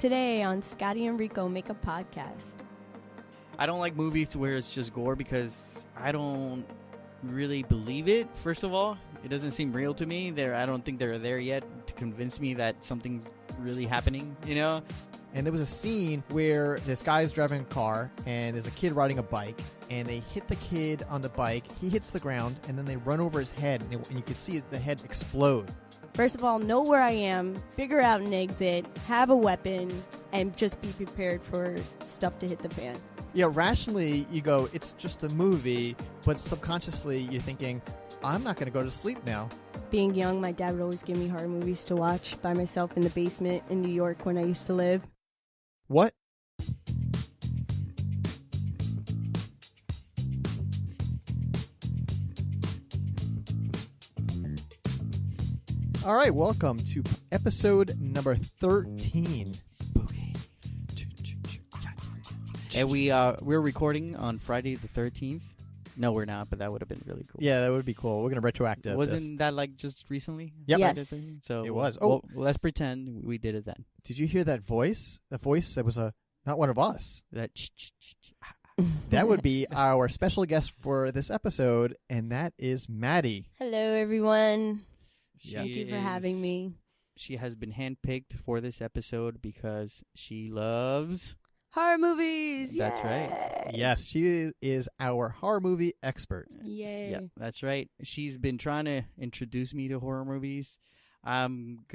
Today on Scotty and Rico Make a Podcast. I don't like movies where it's just gore because I don't really believe it, first of all. It doesn't seem real to me. I don't think they're there yet to convince me that something's really happening, you know? And there was a scene where this guy's driving a car and there's a kid riding a bike and they hit the kid on the bike. He hits the ground and then they run over his head and you can see the head explode. First of all, know where I am, figure out an exit, have a weapon, and just be prepared for stuff to hit the fan. Yeah, rationally you go, it's just a movie, but subconsciously you're thinking, I'm not going to go to sleep now. Being young, my dad would always give me horror movies to watch by myself in the basement in New York when I used to live. What? All right, welcome to episode number 13. Spooky. And we're recording on Friday the 13th. No, we're not, but that would have been really cool. Yeah, that would be cool. We're going to retroactive Wasn't that like just recently? Yep. Yes. So It was. Well, let's pretend we did it then. Did you hear that voice? That voice that was not one of us. That would be our special guest for this episode, and that is Maddie. Hello, everyone. She Thank you for having me. She has been handpicked for this episode because she loves Horror movies. That's Yay. right. Yes, she is our horror movie expert. Yay. Yeah, that's right. She's been trying to introduce me to horror movies. I'm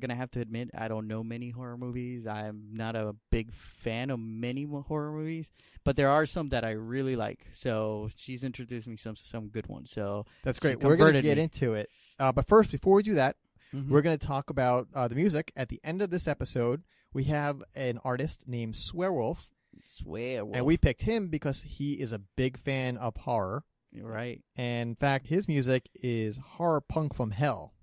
gonna have to admit I don't know many horror movies. I'm not a big fan of many horror movies, but there are some that I really like. So she's introduced me some good ones. So That's great. She We're going to converted get me. into it. But first, before we do that, Mhm. we're going to talk about the music. At the end of this episode, we have an artist named Swearwolf, Swearwolf. and we picked him because he is a big fan of horror. You're right, And in fact, his music is horror punk from hell.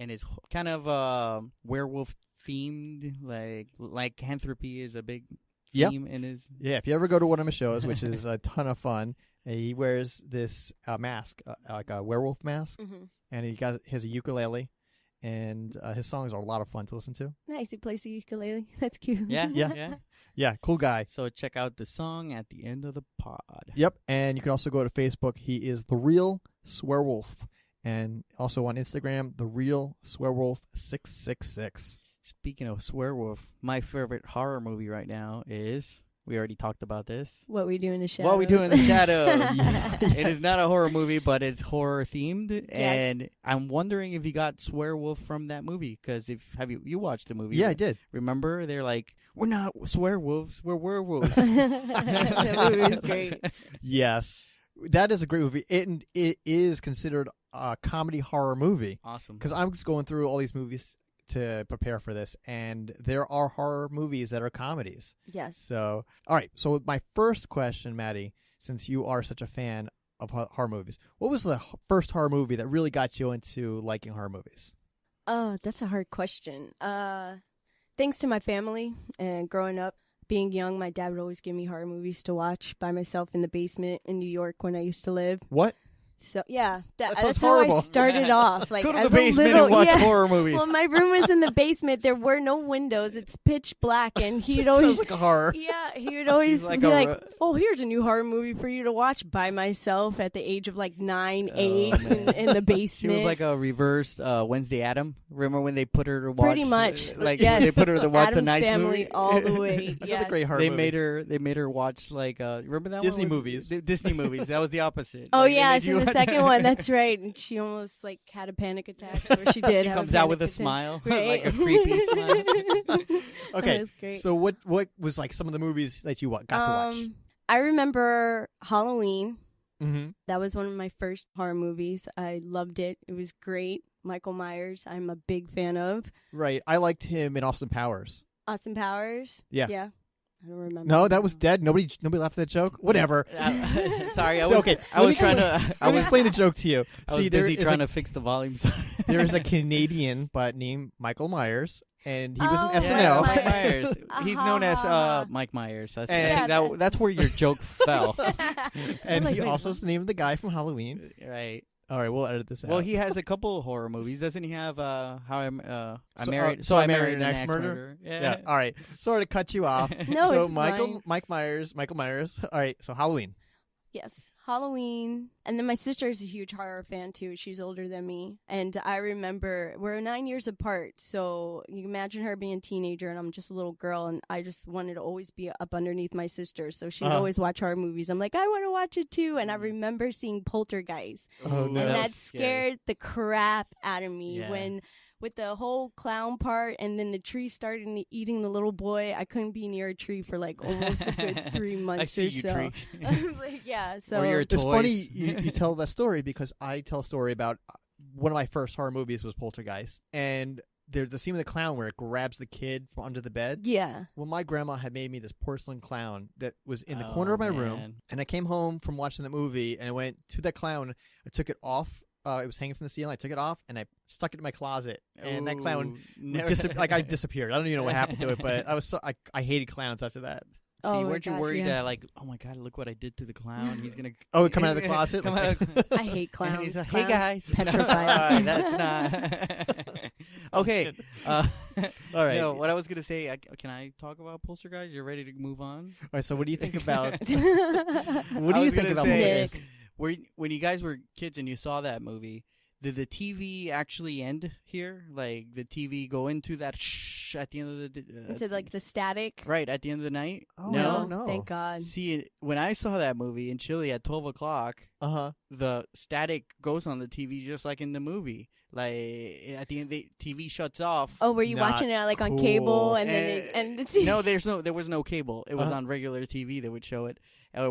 and it's kind of werewolf themed, like lycanthropy is a big Yep. theme in his. Yeah, if you ever go to one of his shows, which is a ton of fun, he wears this mask, like a werewolf mask, Mm-hmm. and he has a ukulele, and his songs are a lot of fun to listen to. Nice. He plays the ukulele. That's cute. Yeah, Yeah. yeah. Yeah, cool guy. So check out the song at the end of the pod. Yep, and you can also go to Facebook. He is The Real Swearwolf, and also on Instagram, The Real Swearwolf 666. Speaking of Swearwolf, my favorite horror movie right now is, we already talked about this, What We Do in the Shadows. What We Do in the Shadows. It is not a horror movie, but it's horror themed, and I'm wondering if you got Swearwolf from that movie, because have you watched the movie? Yeah, I did. Remember, they're like, we're not swearwolves, we're werewolves. That movie was great. Yes, that is a great movie. It is considered a comedy horror movie, Awesome. because I was going through all these movies to prepare for this, and there are horror movies that are comedies. Yes. So, all right. So my first question, Maddie, since you are such a fan of horror movies, what was the first horror movie that really got you into liking horror movies? Oh, that's a hard question. Thanks to my family and growing up, being young, my dad would always give me horror movies to watch by myself in the basement in New York when I used to live. What? So yeah, That sounds that's how I horrible. started off. Like Go to as the basement a little, and watch yeah. horror movies. Well, my room was in the basement. There were no windows. It's pitch black, and he'd Sounds always like a horror. yeah, he would always like be a like, ro- "Oh, here's a new horror movie for you to watch by myself at the age of like 9, 8 man. in the basement." She was like a reversed Wednesday Adam. Remember when they put her to watch? Pretty much. Like Yes. they put her to watch Addams a nice Family movie. all the way. Another Yes. great horror They movie. made her watch like remember that Disney one? movies. Disney movies. That was the opposite. Oh Like, they yeah, made it's in you the watch- second one. That's right. And she almost like had a panic attack, or she did. She have comes out with a panic attack. smile, Right. like a creepy smile. Okay. That was great. So what was like some of the movies that you got to watch? I remember Halloween. Mm-hmm. That was one of my first horror movies. I loved it. It was great. Michael Myers, I'm a big fan of. Right. I liked him in Austin Powers. Austin Powers. Yeah. Yeah. I don't remember. No, that was dead. Nobody laughed at that joke. Whatever. Sorry, I So, was okay, I let was me trying explain- to. Let me explain the joke to you. I was See, busy there is trying a, to fix the volumes. there is a Canadian but named Michael Myers, and he was in Oh, SNL. Mike Myers. He's known as Uh-huh. Mike Myers. That's, And- I think that's where your joke fell. And Like, he wait, also is the name of the guy from Halloween. Right. All right, we'll edit this out. Well, he has a couple horror movies, doesn't he? Have I married an axe murderer. Yeah. All right. Sorry to cut you off. No, so it's Michael fine. Myers. All right. So Halloween. Yes, Halloween. And then my sister's a huge horror fan, too. She's older than me. And I remember we're 9 years apart. So you can imagine her being a teenager, and I'm just a little girl. And I just wanted to always be up underneath my sister. So she'd always watch horror movies. I'm like, I want to watch it, too. And I remember seeing Poltergeist. Oh, no. And that scared the crap out of me when... With the whole clown part, and then the tree started eating the little boy, I couldn't be near a tree for like almost a good 3 months I see or you, so. tree. Like, yeah, so Or your It's toys. funny you tell that story because I tell a story about one of my first horror movies was Poltergeist, and there's the scene with the clown where it grabs the kid from under the bed. yeah. Well, my grandma had made me this porcelain clown that was in the corner of my room, and I came home from watching the movie, and I went to that clown. I took it off. It was hanging from the ceiling. I took it off, and I stuck it in my closet. And that clown, I disappeared. I don't even know what happened to it, but I hated clowns after that. See, Oh my weren't you gosh, worried yeah. that like, oh my god, look what I did to the clown? He's gonna Come out of the closet. Come like- out of- I hate clowns. And he's like, Clowns hey guys, petrify me. That's not okay. All right. No, what I was gonna say, can I talk about Poltergeist? You're ready to move on? All right. So, what do you think about? What do I you was think gonna about say, Poltergeist? when you guys were kids and you saw that movie, did the TV actually end here? Like the TV go into that at the end of the Into like the static. right at the end of the night? Oh, No, thank God. See, when I saw that movie in Chile at 12 o'clock, the static goes on the TV just like in the movie. Like at the end, the TV shuts off. Oh, were you Not watching it like on cool. cable and then the TV? No, there was no cable. It was on regular TV that would show it.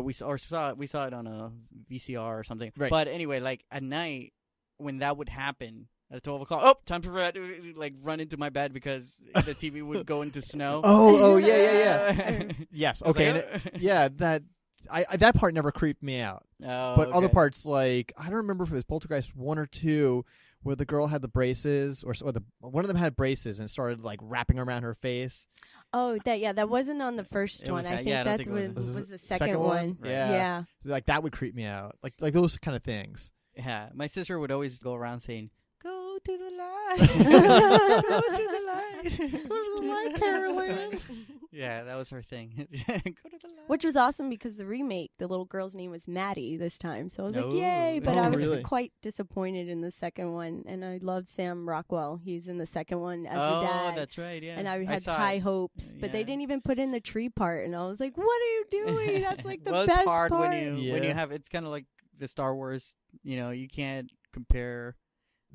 We saw it on a VCR or something. Right. But anyway, like at night when that would happen at 12 o'clock, oh, time to like run into my bed because the TV would go into snow. Oh, yeah. Yes. I was Okay. like, and yeah, that part never creeped me out. oh, But other okay. parts, like I don't remember if it was Poltergeist 1 or 2, where the girl had the braces, or one of them had braces and started like wrapping around her face. Oh, that wasn't on the first It one. was I that- think yeah, I don't that think it was was. the second one. Right. Yeah. Yeah. Like that would creep me out. Like those kind of things. Yeah, my sister would always go around saying, "Go to the light, Go to the light, Go to the light, Carolyn." Yeah, that was her thing. Go to the light. Which was awesome because the remake, the little girl's name was Maddie this time. So I was like, Oh. yay. But Oh, I was really? quite disappointed in the second one. And I love Sam Rockwell. He's in the second one as oh, the dad. that's right. Yeah, And I had saw high it. hopes. But they Yeah. didn't even put in the tree part. And I was like, what are you doing? That's like the well, best it's hard part. when you Yeah. have. It's kind of like the Star Wars. You can't compare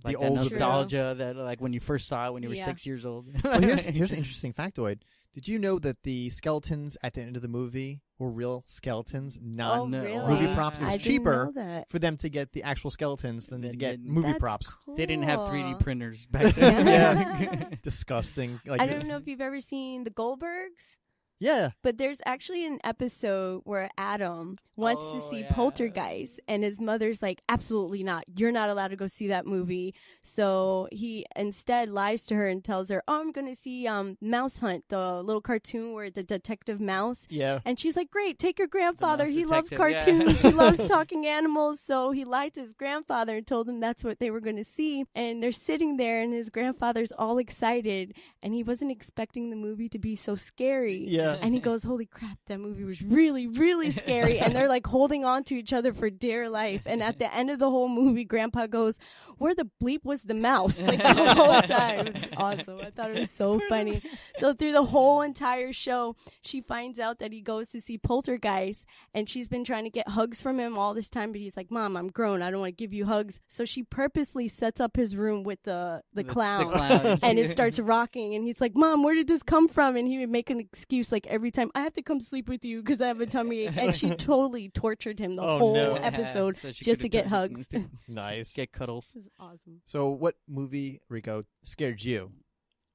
like The that old nostalgia that like when you first saw it when you were Yeah. 6 years old. Well, here's an interesting factoid. Did you know that the skeletons at the end of the movie were real skeletons, not Oh, No. really? movie props? It was I didn't cheaper know that. for them to get the actual skeletons than to Than- get than- movie That's props. Cool. They didn't have 3D printers back then. Yeah. Disgusting. Like, I don't know if you've ever seen The Goldbergs. Yeah. But there's actually an episode where Adam wants to Oh, see yeah. Poltergeist, and his mother's like, absolutely not. You're not allowed to go see that movie. So he instead lies to her and tells her, oh, I'm going to see Mouse Hunt, the little cartoon where the detective mouse. Yeah. And she's like, great, take your grandfather. Mouse He loves Detective, yeah. cartoons. He loves talking animals. So he lied to his grandfather and told him that's what they were going to see. And they're sitting there, and his grandfather's all excited, and he wasn't expecting the movie to be so scary. Yeah. And he goes, holy crap, that movie was really, really scary. And they're like holding on to each other for dear life. And at the end of the whole movie, Grandpa goes, where the bleep was the mouse? Like the whole time. It was awesome. I thought it was so funny. So through the whole entire show, she finds out that he goes to see Poltergeist. And she's been trying to get hugs from him all this time. But he's like, Mom, I'm grown. I don't want to give you hugs. So she purposely sets up his room with the clown. clown. And it starts rocking, and he's like, Mom, where did this come from? And he would make an excuse like every time, I have to come sleep with you because I have a tummy ache. And she totally tortured him the Oh, whole no. episode So she just to could've get touched hugs. it. Nice. Get cuddles. This is awesome. So, what movie, Rico, scared you?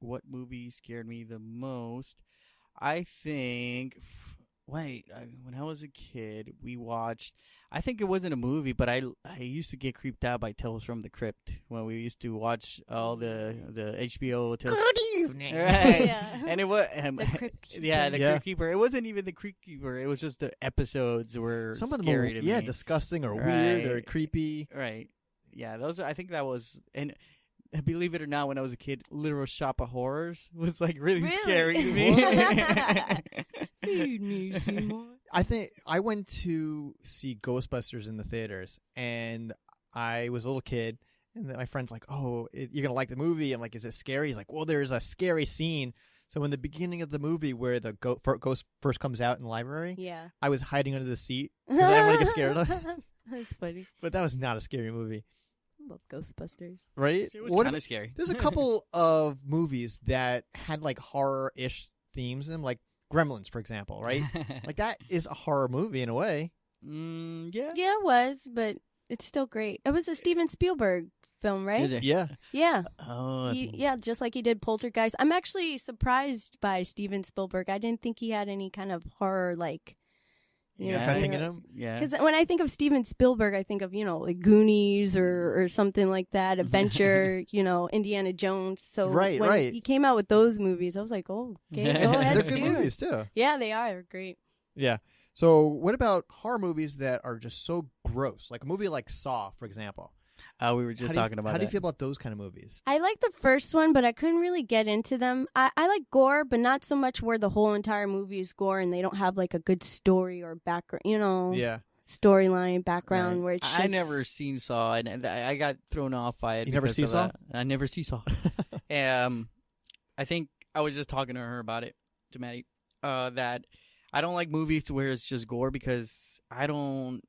What movie scared me the most? I think. When I was a kid, we watched. I think it wasn't a movie, but I used to get creeped out by Tales from the Crypt when we used to watch all the HBO Tales. Good evening. Right. Yeah. And it was The Crypt Keeper. yeah, the Yeah. Crypt Keeper. It wasn't even the Crypt Keeper. It was just the episodes were Some of them scary are, to me. disgusting or weird or Right. creepy. Right. those. I think that was, and believe it or not, when I was a kid, Literal Shop of Horrors was like really scary to me. Feed me, Seymour. I think I went to see Ghostbusters in the theaters, and I was a little kid, and my friend's like, "Oh, you're gonna like the movie." I'm like, "Is it scary?" He's like, "Well, there's a scary scene." So in the beginning of the movie, where the ghost first comes out in the library, Yeah, I was hiding under the seat because I didn't want to get scared of. That's funny. But that was not a scary movie, I love Ghostbusters. right? It was kind of scary. There's a couple of movies that had like horror-ish themes in them, like Gremlins, for example, right? Like that is a horror movie in a way. Yeah. Yeah, it was, but it's still great. It was a Steven Spielberg film, right? Is it? Yeah. Yeah. Oh. Just like he did Poltergeist. I'm actually surprised by Steven Spielberg. I didn't think he had any kind of horror, like, you know, kind of thing in him. Yeah. because when I think of Steven Spielberg, I think of, like Goonies or something like that, Adventure, Indiana Jones. So Right, when right. he came out with those movies, I was like, oh, okay, go They're ahead, good too. movies too. Yeah, they are great. Yeah. So what about horror movies that are just so gross? Like a movie like Saw, for example. We were just talking about How that. do you feel about those kind of movies? I like the first one, but I couldn't really get into them. I like gore, but not so much where the whole entire movie is gore and they don't have like a good story or background, Yeah. storyline background Right. where it's just... I never seen Saw, and I got thrown off by it. You never because see of Saw? that. I never see Saw. I think I was just talking to her about it, to Maddie, that I don't like movies where it's just gore because I don't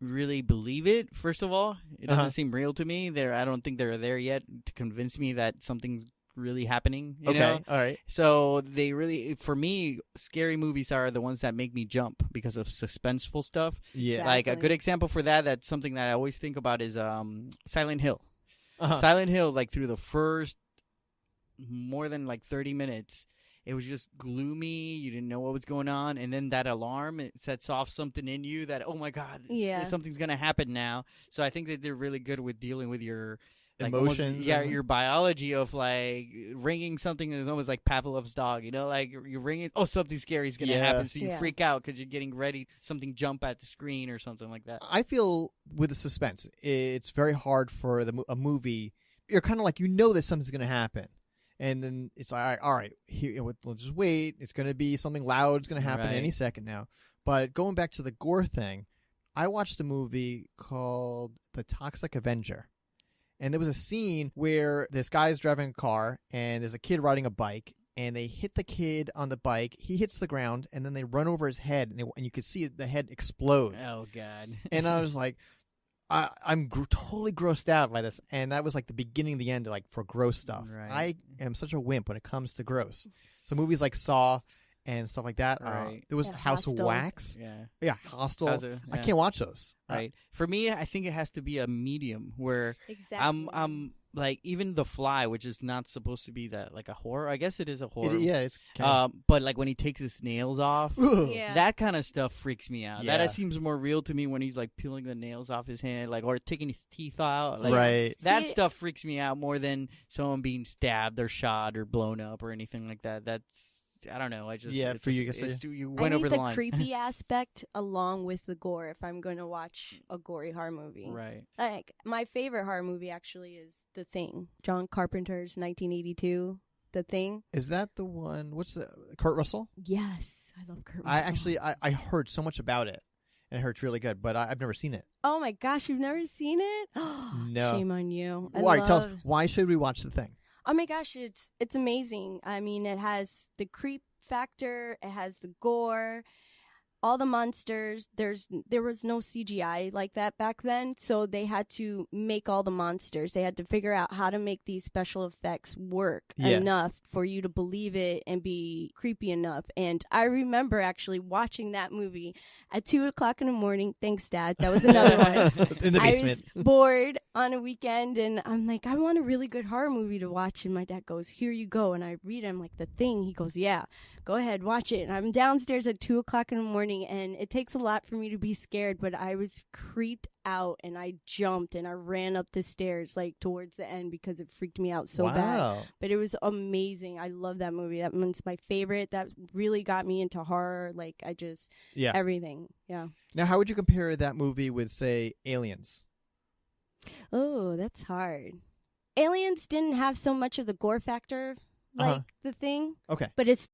really believe it. First of all, it doesn't seem real to me. I don't think they're there yet to convince me that something's really happening. You know? All right. So they really, for me, scary movies are the ones that make me jump because of suspenseful stuff. Yeah. Exactly. Like a good example for that, that's something that I always think about is Silent Hill. Uh-huh. Silent Hill, like through the first more than like 30 minutes, it was just gloomy. You didn't know what was going on. And then that alarm, it sets off something in you that, oh my God, something's going to happen now. So I think that they're really good with dealing with your like emotions. Almost, your biology of like ringing something is almost like Pavlov's dog, like you're ringing, oh, something scary is going to happen. So you freak out because you're getting ready, something jump at the screen or something like that. I feel with the suspense, it's very hard for a movie. You're kind of like, that something's going to happen. And then it's like, all right, we'll just wait. It's going to be something loud. It's going to happen any second now. But going back to the gore thing, I watched a movie called The Toxic Avenger. And there was a scene where this guy's driving a car and there's a kid riding a bike. And they hit the kid on the bike. He hits the ground. And then they run over his head. And you could see the head explode. Oh, God. And I was like... I'm totally grossed out by this, and that was like the beginning, the end, like for gross stuff. Right. I am such a wimp when it comes to gross. So movies like Saw and stuff like that. Right. There was House of Hostel. Wax. Yeah. Hostel. Yeah. I can't watch those. Right. For me, I think it has to be a medium where Exactly. I'm like even The Fly, which is not supposed to be that like a horror. I guess it is a horror. It's but like when he takes his nails off, Yeah. that kind of stuff freaks me out. Yeah. That seems more real to me when he's like peeling the nails off his hand, like or taking his teeth out. Like, right. That stuff freaks me out more than someone being stabbed or shot or blown up or anything like that. That's I don't know. I just for you, you went over the line. I need the creepy aspect along with the gore if I'm going to watch a gory horror movie. Right. Like my favorite horror movie actually is The Thing, John Carpenter's 1982. The Thing. Is that the one? What's the Kurt Russell? Yes, I love Kurt Russell. I actually I heard so much about it, and I heard it's really good, but I've never seen it. Oh my gosh, you've never seen it? No. Shame on you. All right, tell us, why should we watch The Thing? Oh my gosh, it's amazing. I mean, it has the creep factor, it has the gore, all the monsters. There was no CGI like that back then, so they had to make all the monsters. They had to figure out how to make these special effects work enough for you to believe it and be creepy enough. And I remember actually watching that movie at 2:00 in the morning. Thanks, Dad. That was another one. In the basement. I was bored on a weekend, and I'm like, I want a really good horror movie to watch. And my dad goes, here you go. And I read him like The Thing. He goes, yeah, go ahead, watch it. And I'm downstairs at 2:00 in the morning, and it takes a lot for me to be scared, but I was creeped out, and I jumped, and I ran up the stairs like towards the end because it freaked me out so bad. But it was amazing. I love that movie. That one's my favorite. That really got me into horror. Like I just everything. Yeah. Now, how would you compare that movie with, say, Aliens? Oh, that's hard. Aliens didn't have so much of the gore factor like the thing. Okay. But it's